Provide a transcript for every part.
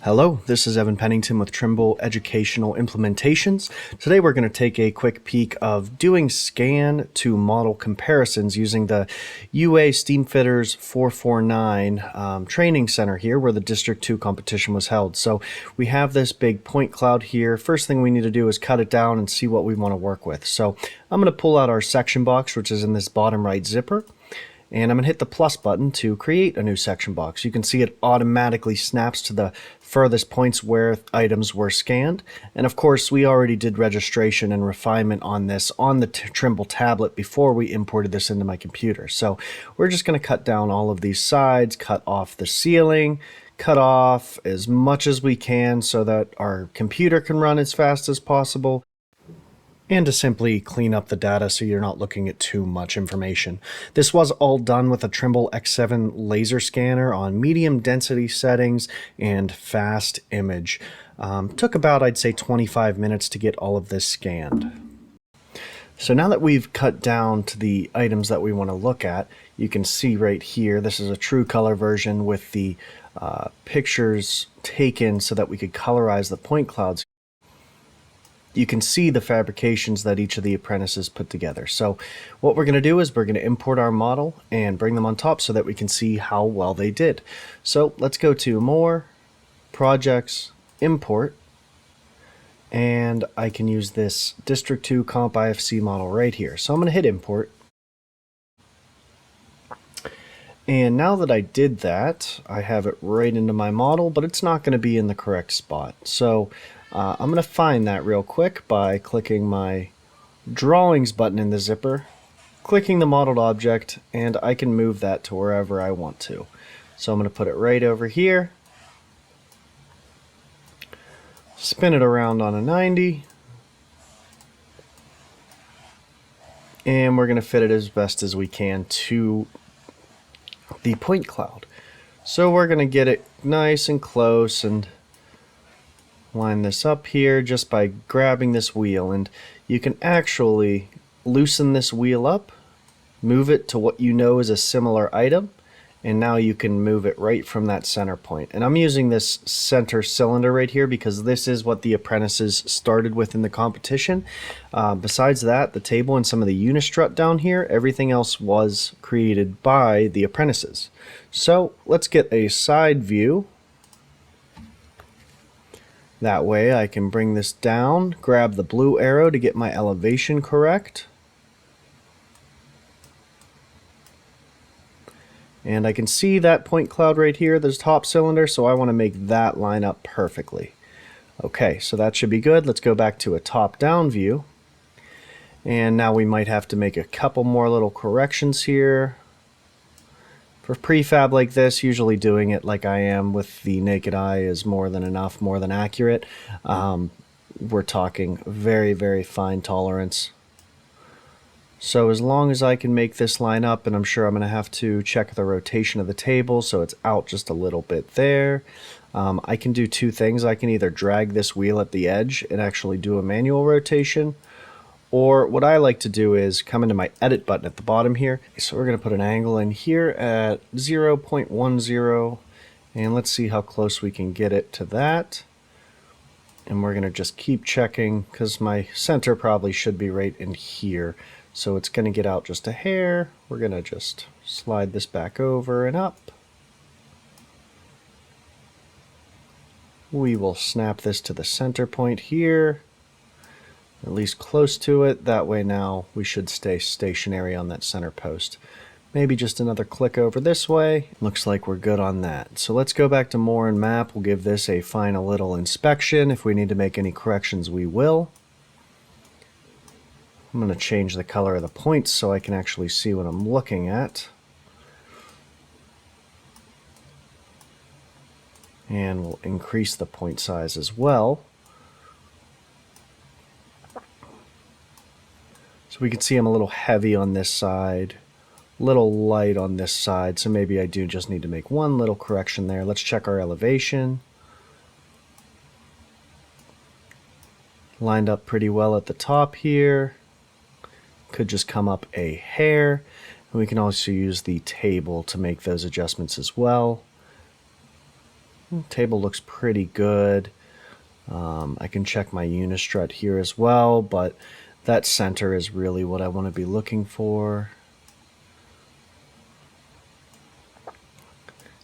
Hello, this is Evan Pennington with Trimble Educational Implementations. Today we're going to take a quick peek of doing scan to model comparisons using the UA Steamfitters 449 training center here where the District 2 competition was held. So we have this big point cloud here. First thing we need to do is cut it down and see what we want to work with. So I'm going to pull out our section box, which is in this bottom right zipper. And I'm going to hit the plus button to create a new section box. You can see it automatically snaps to the furthest points where items were scanned. And of course, we already did registration and refinement on this on the Trimble tablet before we imported this into my computer. So we're just going to cut down all of these sides, cut off the ceiling, cut off as much as we can so that our computer can run as fast as possible, and to simply clean up the data so you're not looking at too much information. This was all done with a Trimble X7 laser scanner on medium density settings and fast image. Took about, I'd say, 25 minutes to get all of this scanned. So now that we've cut down to the items that we want to look at, you can see right here, this is a true color version with the pictures taken so that we could colorize the point clouds. You can see the fabrications that each of the apprentices put together. So what we're going to do is we're going to import our model and bring them on top so that we can see how well they did. So let's go to More, Projects, Import, and I can use this District 2 Comp IFC model right here. So I'm going to hit Import. And now that I did that, I have it right into my model, but it's not going to be in the correct spot. So I'm going to find that real quick by clicking my Drawings button in the zipper, clicking the modeled object, and I can move that to wherever I want to. So I'm going to put it right over here, spin it around on a 90, and we're going to fit it as best as we can to the point cloud. So we're going to get it nice and close and line this up here just by grabbing this wheel, and you can actually loosen this wheel up, move it to what you know is a similar item, and now you can move it right from that center point. And I'm using this center cylinder right here because this is what the apprentices started with in the competition. Besides that, the table and some of the unistrut down here, everything else was created by the apprentices. So let's get a side view. That way I can bring this down, grab the blue arrow to get my elevation correct. And I can see that point cloud right here, the top cylinder, so I want to make that line up perfectly. Okay, so that should be good. Let's go back to a top-down view. And now we might have to make a couple more little corrections here. For prefab like this, usually doing it like I am with the naked eye is more than enough, more than accurate. We're talking very, very fine tolerance. So as long as I can make this line up, and I'm sure I'm going to have to check the rotation of the table so it's out just a little bit there. I can do two things. I can either drag this wheel at the edge and actually do a manual rotation, or what I like to do is come into my edit button at the bottom here. So we're going to put an angle in here at 0.10, and let's see how close we can get it to that. And we're going to just keep checking because my center probably should be right in here. So it's going to get out just a hair. We're going to just slide this back over and up. We will snap this to the center point here, at least close to it. That way now we should stay stationary on that center post. Maybe just another click over this way. Looks like we're good on that. So let's go back to More and Map. We'll give this a final little inspection. If we need to make any corrections, we will. I'm going to change the color of the points so I can actually see what I'm looking at. And we'll increase the point size as well. So we can see I'm a little heavy on this side, a little light on this side, so maybe I do just need to make one little correction there. Let's check our elevation. Lined up pretty well at the top here. Could just come up a hair. And we can also use the table to make those adjustments as well. Table looks pretty good. I can check my unistrut here as well, but that center is really what I want to be looking for.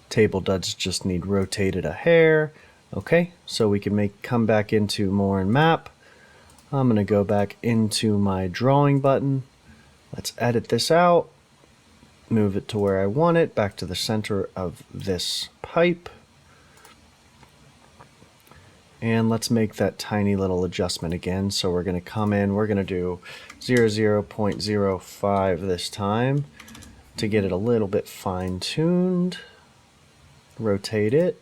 Table does just need rotated a hair. Okay, so we can come back into more and map. I'm going to go back into my drawing button. Let's edit this out. Move it to where I want it, back to the center of this pipe. And let's make that tiny little adjustment again. So we're going to come in, we're going to do 0.05 this time to get it a little bit fine-tuned. Rotate it.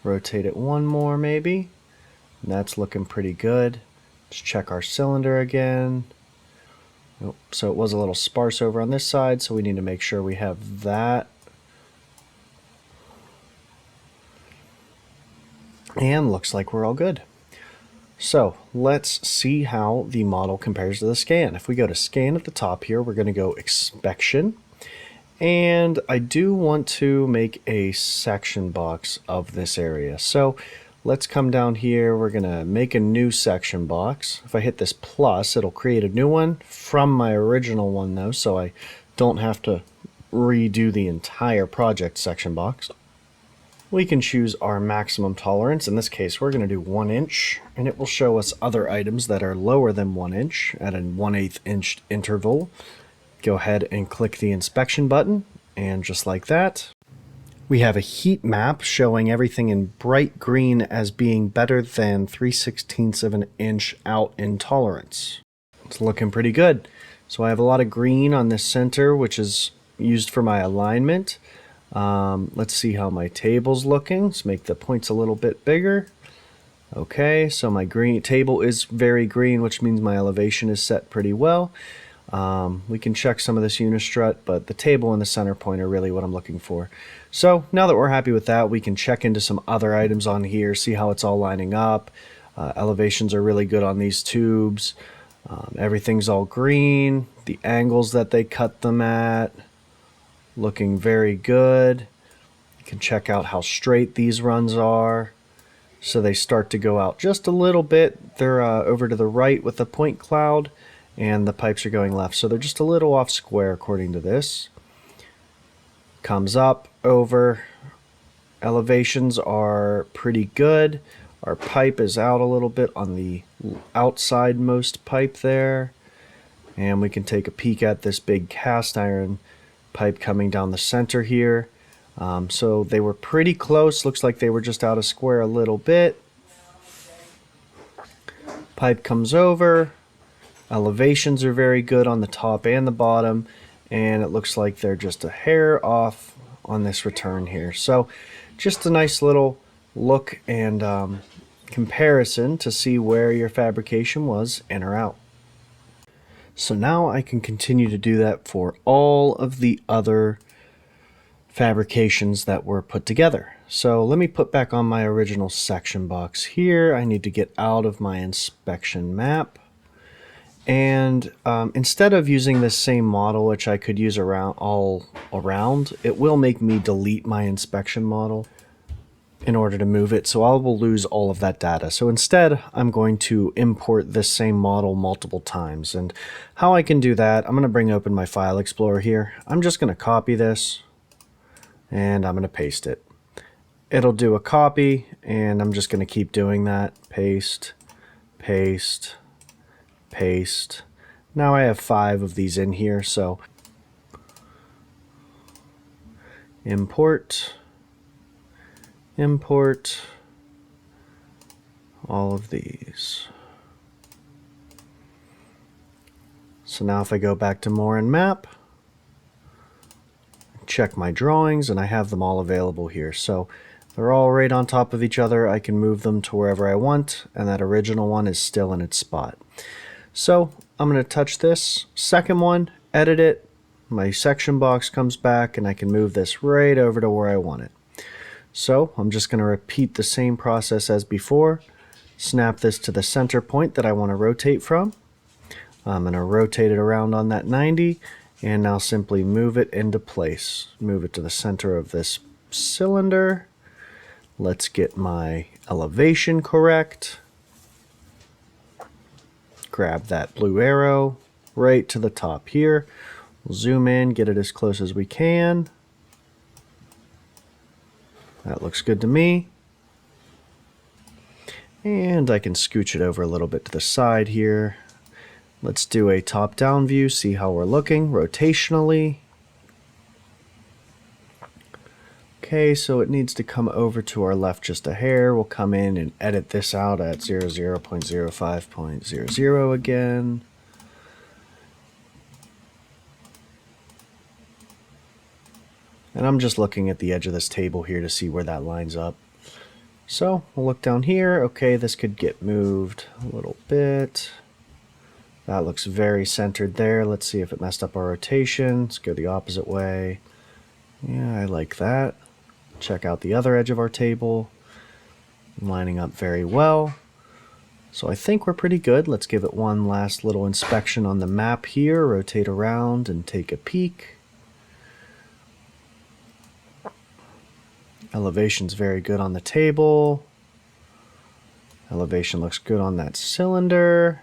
Rotate it one more maybe. And that's looking pretty good. Let's check our cylinder again. Oh, so it was a little sparse over on this side, so we need to make sure we have that. And looks like we're all good. So let's see how the model compares to the scan. If we go to scan at the top here, we're going to go inspection. And I do want to make a section box of this area. So let's come down here. We're going to make a new section box. If I hit this plus, it'll create a new one from my original one though, so I don't have to redo the entire project section box. We can choose our maximum tolerance. In this case, we're going to do 1 inch, and it will show us other items that are lower than 1 inch at a 1/8 inch interval. Go ahead and click the inspection button, and just like that, we have a heat map showing everything in bright green as being better than 3/16 of an inch out in tolerance. It's looking pretty good. So I have a lot of green on this center, which is used for my alignment. Let's see how my table's looking. Let's make the points a little bit bigger. Okay, so my green table is very green, which means my elevation is set pretty well. We can check some of this unistrut, but the table and the center point are really what I'm looking for. So now that we're happy with that, we can check into some other items on here, see how it's all lining up. Elevations are really good on these tubes. Everything's all green. The angles that they cut them at, looking very good. You can check out how straight these runs are. So they start to go out just a little bit. They're over to the right with the point cloud, and the pipes are going left. So they're just a little off square according to this. Comes up, over. Elevations are pretty good. Our pipe is out a little bit on the outside most pipe there. And we can take a peek at this big cast iron pipe coming down the center here. So they were pretty close. Looks like they were just out of square a little bit. Pipe comes over. Elevations are very good on the top and the bottom. And it looks like they're just a hair off on this return here. So just a nice little look and comparison to see where your fabrication was in or out. So now I can continue to do that for all of the other fabrications that were put together. So let me put back on my original section box here. I need to get out of my inspection map. And instead of using this same model, which I could use all around, it will make me delete my inspection model in order to move it, so I will lose all of that data. So instead, I'm going to import this same model multiple times. And how I can do that, I'm going to bring open my file explorer here. I'm just going to copy this, and I'm going to paste it. It'll do a copy, and I'm just going to keep doing that. Paste, paste, paste. Now I have 5 of these in here, so import, import all of these. So now if I go back to more and map, check my drawings, and I have them all available here. So they're all right on top of each other. I can move them to wherever I want, and that original one is still in its spot. So I'm going to touch this second one, edit it, my section box comes back, and I can move this right over to where I want it. So I'm just going to repeat the same process as before. Snap this to the center point that I want to rotate from. I'm going to rotate it around on that 90, and now simply move it into place. Move it to the center of this cylinder. Let's get my elevation correct. Grab that blue arrow right to the top here. We'll zoom in, get it as close as we can. That looks good to me. And I can scooch it over a little bit to the side here. Let's do a top-down view, see how we're looking rotationally. Okay, so it needs to come over to our left just a hair. We'll come in and edit this out at 00.05.00 again. And I'm just looking at the edge of this table here to see where that lines up. So we'll look down here. Okay, this could get moved a little bit. That looks very centered there. Let's see if it messed up our rotation. Let's go the opposite way. Yeah, I like that. Check out the other edge of our table. Lining up very well. So I think we're pretty good. Let's give it one last little inspection on the map here. Rotate around and take a peek. Elevation's very good on the table. Elevation looks good on that cylinder.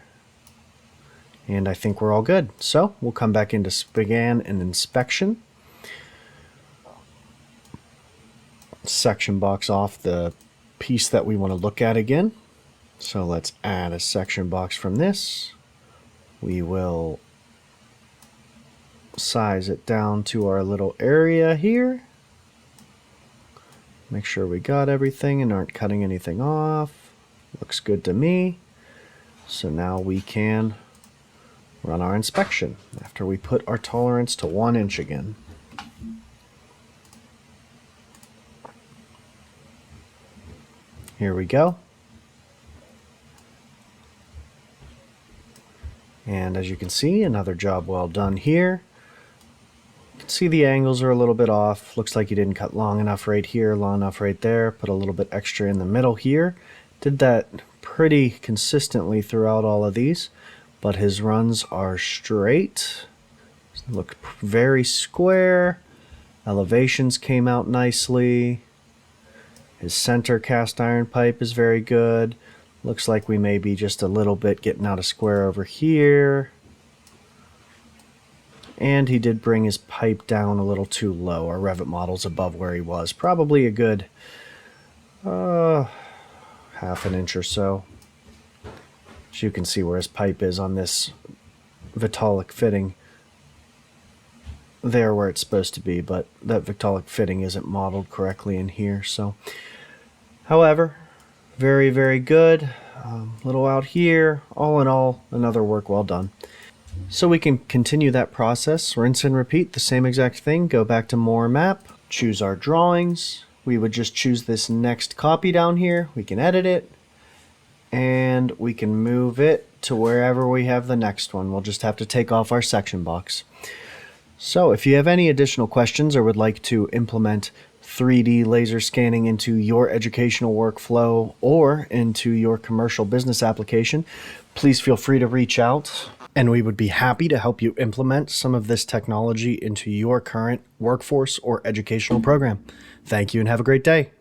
And I think we're all good. So we'll come back into scan and inspection. Section box off the piece that we want to look at again. So let's add a section box from this. We will size it down to our little area here. Make sure we got everything and aren't cutting anything off. Looks good to me. So now we can run our inspection after we put our tolerance to 1 inch again. Here we go. And as you can see, another job well done here. You can see the angles are a little bit off. Looks like you didn't cut long enough right here, long enough right there. Put a little bit extra in the middle here. Did that pretty consistently throughout all of these. But his runs are straight. Look very square. Elevations came out nicely. His center cast iron pipe is very good. Looks like we may be just a little bit getting out of square over here. And he did bring his pipe down a little too low. Our Revit model's above where he was. Probably a good half an inch or so. As you can see where his pipe is on this Vitalik fitting. There where it's supposed to be, but that Vitalik fitting isn't modeled correctly in here. So, however, very, very good. Little out here. All in all, another work well done. So we can continue that process, rinse and repeat the same exact thing. Go back to more map, choose our drawings. We would just choose this next copy down here. We can edit it. And we can move it to wherever we have the next one. We'll just have to take off our section box. So if you have any additional questions or would like to implement 3D laser scanning into your educational workflow or into your commercial business application, please feel free to reach out. And we would be happy to help you implement some of this technology into your current workforce or educational program. Thank you and have a great day.